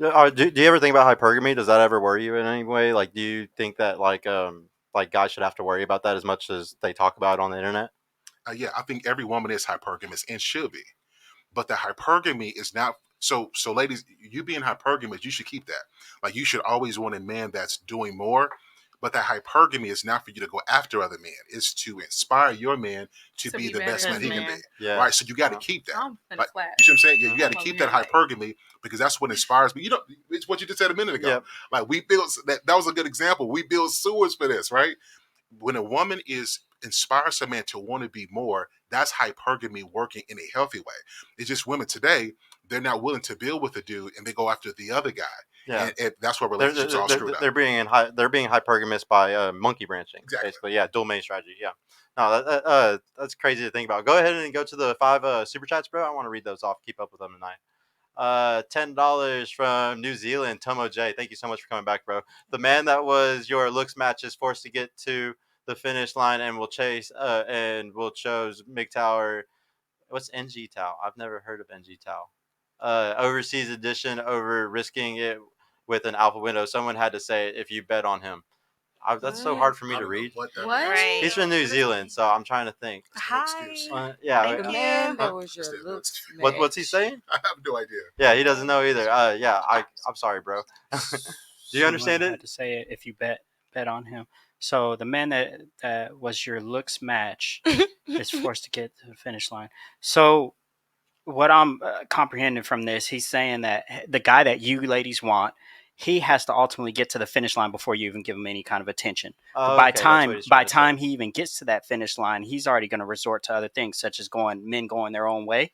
Do you ever think about hypergamy? Does that ever worry you in any way? Like, do you think that like guys should have to worry about that as much as they talk about it on the internet? Yeah, I think every woman is hypergamous and should be. But the hypergamy is not so ladies, you being hypergamous, you should keep that. Like you should always want a man that's doing more. But that hypergamy is not for you to go after other men. It's to inspire your man to be the best man he can be. Yeah. Right. So you got to keep that. I'm finna Like, clap. you see what I'm saying? Yeah, you got to I'm keep over that here like- hypergamy because that's what inspires me. You know, it's what you just said a minute ago. Yep. Like we build that was a good example. We build sewers for this, right? When a woman inspires a man to want to be more, that's hypergamy working in a healthy way. It's just women today, they're not willing to build with a dude and they go after the other guy. Yeah. And that's where relationships are all screwed up. They're being hypergamous by monkey branching. Exactly. Basically. Yeah, dual main strategy. Yeah. No, that's crazy to think about. Go ahead and go to the 5 super chats, bro. I want to read those off. Keep up with them tonight. $10 from New Zealand, Tomo J. Thank you so much for coming back, bro. The man that was your looks match is forced to get to the finish line and will chose MGTOW. What's NGTOW? I've never heard of NGTOW. Overseas edition over risking it with an alpha window. Someone had to say it if you bet on him. That's so hard for me to read. What? Right. He's from New Zealand, so I'm trying to think. Hi. Yeah. Thank The you. man that was your Still looks. What's he saying? I have no idea. Yeah, he doesn't know either. Yeah, I'm sorry, bro. Do you understand Someone it? had to say it if you bet on him. So the man that was your looks match is forced to get to the finish line. So what I'm comprehending from this, he's saying that the guy that you ladies want, he has to ultimately get to the finish line before you even give him any kind of attention. By time he even gets to that finish line, he's already going to resort to other things, such as men going their own way.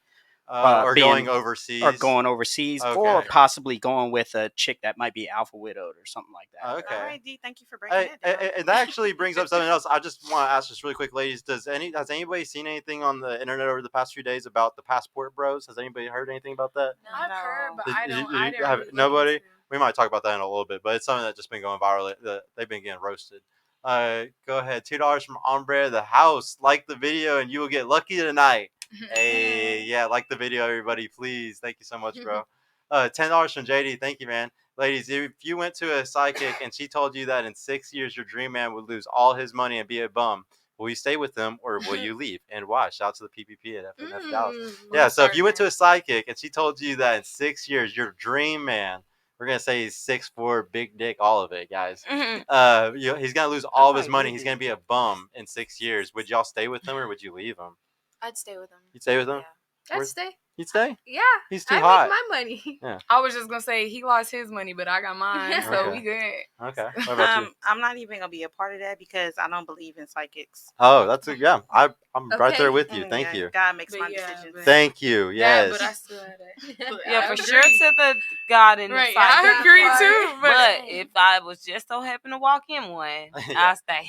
Or going overseas. Okay. Or possibly going with a chick that might be alpha widowed or something like that. Okay. All right, D, thank you for breaking it down. And that actually brings up something else. I just want to ask this really quick, ladies. Has anybody seen anything on the internet over the past few days about the passport bros? Has anybody heard anything about that? No. I've heard, but Did- I did don't. you- I you didn't have- really look nobody? into it. We might talk about that in a little bit, but it's something that's just been going viral. They've been getting roasted. Go ahead. $2 from Ombre the House. Like the video and you will get lucky tonight. Hey, yeah, like the video, everybody, please. Thank you so much, bro. $10 from JD. Thank you, man. Ladies, if you went to a psychic and she told you that in 6 years your dream man would lose all his money and be a bum, will you stay with them or will you leave? And why? Shout out to the PPP at FNF Dallas. Yeah, so if you went to a psychic and she told you that in 6 years your dream man, we're gonna say he's 6'4", big dick, all of it, guys. He's gonna lose all of his money. He's gonna be a bum in 6 years. Would y'all stay with him or would you leave him? I'd stay with him. You'd stay with him? Yeah. I'd stay. You'd stay? Yeah. He's too I hot. make my money. I was just gonna say he lost his money, but I got mine, so Okay. we good. Okay. What about you? I'm not even gonna be a part of that because I don't believe in psychics. Oh, that's a yeah. I'm right there Okay. with you. Thank Yeah, you. God makes But my yeah, decisions. but- Thank you. Yeah, Yes. but I still had that. Yeah, I for agree. sure to the God in the Right, psychic. I agree Right. too. But if I was just so happen to walk in one, Yeah. I'll stay.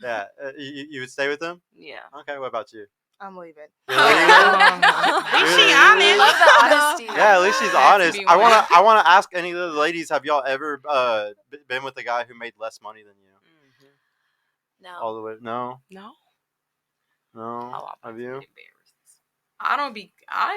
Yeah. You would stay with him? Yeah. Okay. What about you? I'm leaving. You're leaving? At least she honest. Love the honesty. Yeah, at least she's Had to honest. be I one. wanna ask any of the ladies, have y'all ever been with a guy who made less money than you? No. All the way? No. No. No. Oh, I'm Have you? embarrassed. I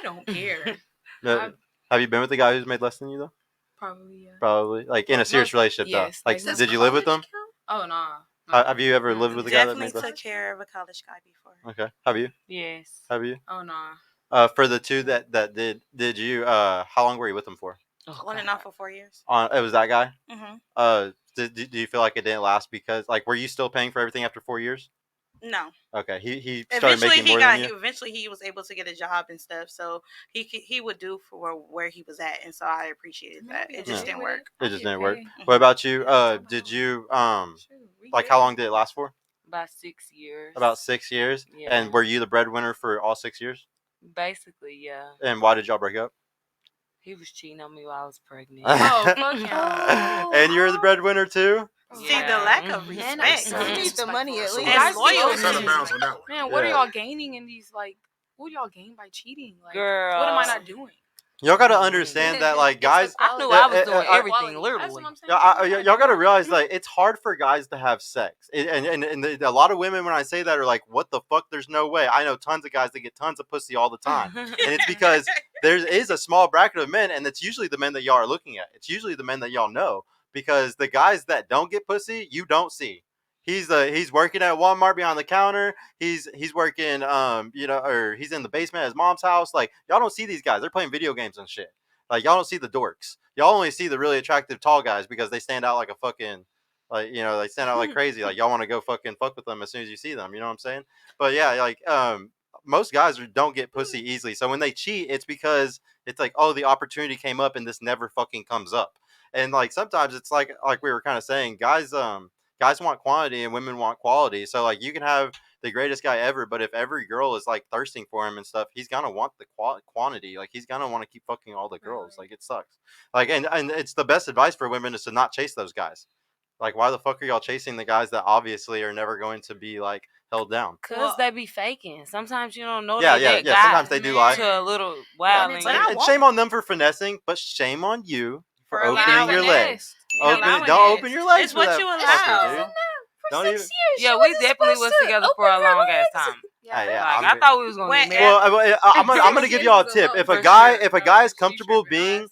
don't care. No. Have you been with a guy who's made less than you though? Probably, yeah. Probably. Like in a serious relationship yes, though. Like, like- did you live with them? Oh, nah. Have you ever lived with a guy that Definitely made less? took care of a college guy before. Okay. Have you? Yes. Have you? Oh, nah. For the two that did you? How long were you with them for? On and off for 4 years. It was that guy. Mm-hmm. Do you feel like it didn't last because like were you still paying for everything after 4 years? No. Okay. He started Eventually, making more than you. Eventually, he was able to get a job and stuff, so he would do for where he was at, and so I appreciated that. It just Yeah. didn't work. It just didn't work. Mhm. What about you? Did you like how long did it last for? About 6 years. About 6 years. Yeah. And were you the breadwinner for all 6 years? Basically, yeah. And why did y'all break up? He was cheating on me while I was pregnant. Oh, fuck yeah. And you're the breadwinner too? See, the lack of Mhm. respect. Man, I need the money at least. And Guys, loyalty. It's out of bounds on that one. Man, what are Yeah. y'all gaining in these, like, what do y'all gain by cheating? Like, Girl. what am I not doing? Y'all gotta understand that, like, guys. I knew I was doing I- everything literally. Y'all gotta realize, like, it's hard for guys to have sex, a lot of women, when I say that, are like, "What the fuck? There's no way." I know tons of guys that get tons of pussy all the time, and it's because there is a small bracket of men, and it's usually the men that y'all are looking at. It's usually the men that y'all know, because the guys that don't get pussy, you don't see. He's working at Walmart behind the counter. He's working or he's in the basement at his mom's house. Like, y'all don't see these guys. They're playing video games and shit. Like, y'all don't see the dorks. Y'all only see the really attractive tall guys because they stand out like a fucking, like, they stand out like crazy. Like, y'all want to go fucking fuck with them as soon as you see them. You know what I'm saying? But yeah, like, most guys don't get pussy easily. So when they cheat, it's because it's like, oh, the opportunity came up and this never fucking comes up. And like, sometimes it's like we were kind of saying, guys want quantity and women want quality. So like, you can have the greatest guy ever, but if every girl is like thirsting for him and stuff, he's gonna want the quantity. Like, he's gonna want to keep fucking all the girls. Like, it sucks. Like, and it's the best advice for women is to not chase those guys. Like, why the fuck are y'all chasing the guys that obviously are never going to be like held down? Cause they be faking. Sometimes you don't know Yeah, that guy. Sometimes they do lie. To a little wild. But I And won't. shame on them for finessing, but shame on you for For opening allowing your it. legs. Allowing Don't it. open your legs. It's for what that you fucker, allow. dude. Don't even. Yeah, we definitely was together for a long ass time. Hey, yeah, Like, I'm- I thought we was gonna When- get married. Well, I'm gonna give y'all a tip. If a guy is comfortable being,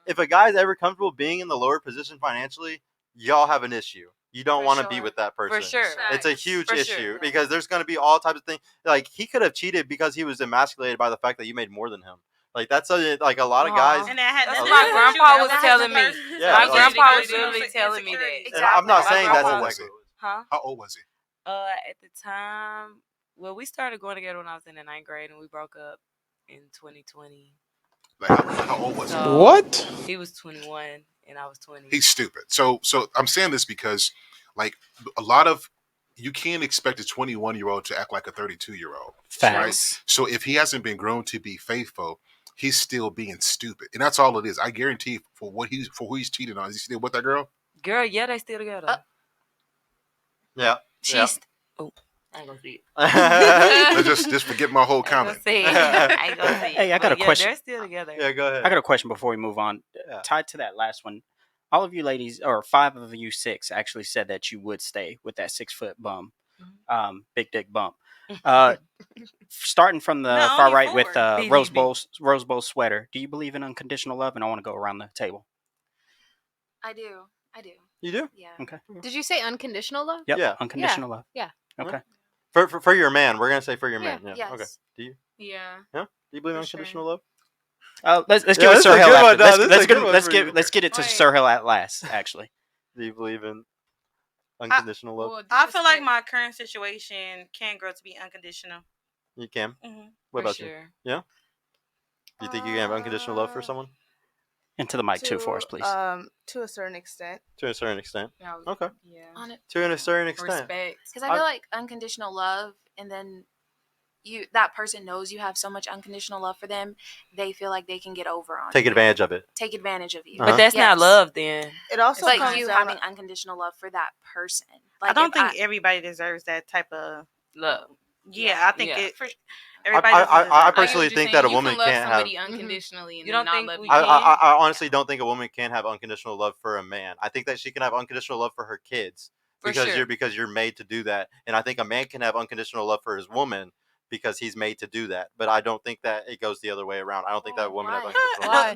if a guy's ever comfortable being in the lower position financially, y'all have an issue. You don't For want to be sure. with that person. For sure. It's a huge For issue sure. because there's going to be all types of things. Like, he could have cheated because he was emasculated by the fact that you made more than him. Like, that's like a lot of guys. And that had That's nothing my to do with you. grandpa That was the telling me. person. Yeah, My like- grandpa was Personal literally telling me that. insecurity. And I'm not Exactly. saying My that's grandpa- exactly. Huh? How old was he? At the time, well, we started going together when I was in the 9th grade, and we broke up in 2020. Like, how old was he? So, What? He was 21, and I was 20. He's stupid. So I'm saying this because, like, a lot of you can't expect a 21-year-old to act like a 32-year-old. Facts. So if he hasn't been grown to be faithful, he's still being stupid, and that's all it is. I guarantee for who he's cheating on, is he still with that girl? Girl, yeah, they still together. Yeah. She's. Oh, I ain't gonna see it. Let's just forget my whole I ain't gonna comment. see it. I ain't gonna see it. Hey, I got But a question. They're still together. Yeah, go ahead. I got a question before we move on. Yeah. Tied to that last one, all of you ladies, or 5 of you 6, actually said that you would stay with that 6-foot bum, big dick bump. Starting from the No, far only right with 4. BDB. Rose Bowl sweater. Do you believe in unconditional love? And I want to go around the table. I do. You do? Yeah. Okay. Did you say unconditional love? Yep. Yeah. Unconditional love. Yeah. Okay. For your man, we're gonna say for your Yeah. man. Yeah. Yes. Okay. Do you? Yeah. Yeah. Do you believe in For sure. unconditional love? Let's Yeah, give it this Sir is a Hill. good After. one, Let's Dad. This is let's a good get one let's for get you. let's get it to Wait. Sir Hill at last. Actually, Do you believe in unconditional love? Well, I feel like disrespect- my current situation can grow to be unconditional. You can. hmm What For about you? sure. Do you think you can have unconditional love for someone? into the mic too for us, please. To a certain extent. To a certain extent. Yeah, I was- Okay. Yeah. On it. To a certain extent. Respect. Because I feel like unconditional love, and then that person knows you have so much unconditional love for them, they feel like they can get over on Take you. advantage of it. Take advantage of you. Uh-huh. But that's not Yes. love then. It also It's like comes you down having unconditional love for that person. I Like, don't if think everybody deserves that type of. Love. Yeah, I think Yeah. it. Everybody. I doesn't deserve I it. personally I get what you're think that a saying. woman you can love can't have. somebody unconditionally and You then don't not think love we you. can? I honestly don't think a woman can have unconditional love for a man. I think that she can have unconditional love for her kids For because sure. you're made to do that. And I think a man can have unconditional love for his woman because he's made to do that. But I don't think that it goes the other way around. I don't think that a woman has why? unconditional love. Why?